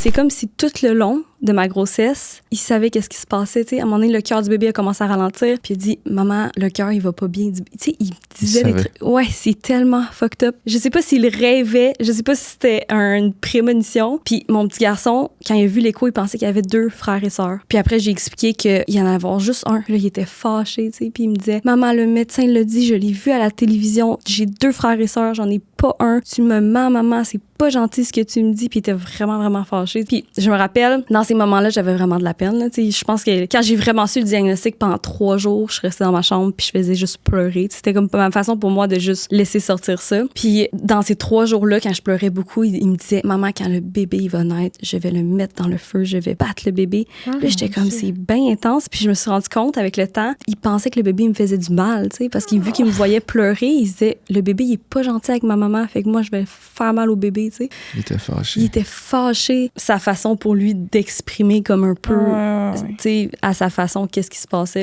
c'est comme si tout le long de ma grossesse, il savait qu'est-ce qui se passait. T'sais. À un moment donné, le cœur du bébé a commencé à ralentir. Puis il dit, maman, le cœur, il va pas bien. Il disait des trucs. Ouais, c'est tellement fucked up. Je sais pas s'il rêvait. Je sais pas si c'était une prémonition. Puis mon petit garçon, quand il a vu l'écho, il pensait qu'il y avait 2 frères et sœurs. Puis après, j'ai expliqué qu'il y en avait juste un. Là, il était fâché. Puis il me disait, maman, le médecin l'a dit, je l'ai vu à la télévision. J'ai 2 frères et sœurs, j'en ai pas un. Tu me mens, maman, c'est pas gentil ce que tu me dis. Puis il était vraiment, vraiment fâché. Puis je me rappelle, dans ces moments-là, j'avais vraiment de la peine. Là. Je pense que quand j'ai vraiment su le diagnostic, pendant 3 jours, je restais dans ma chambre puis je faisais juste pleurer. C'était comme ma façon pour moi de juste laisser sortir ça. Puis dans ces 3 jours-là, quand je pleurais beaucoup, il me disait, maman, quand le bébé il va naître, je vais le mettre dans le feu, je vais battre le bébé. Là, j'étais comme, c'est bien intense. Puis je me suis rendu compte avec le temps, il pensait que le bébé me faisait du mal, parce qu'il vu qu'il me voyait pleurer, il se disait, le bébé il est pas gentil avec ma maman, fait que moi je vais faire mal au bébé. Il était fâché. Il était fâché. Sa façon pour lui d'exprimer comme un peu, à sa façon, qu'est-ce qui se passait.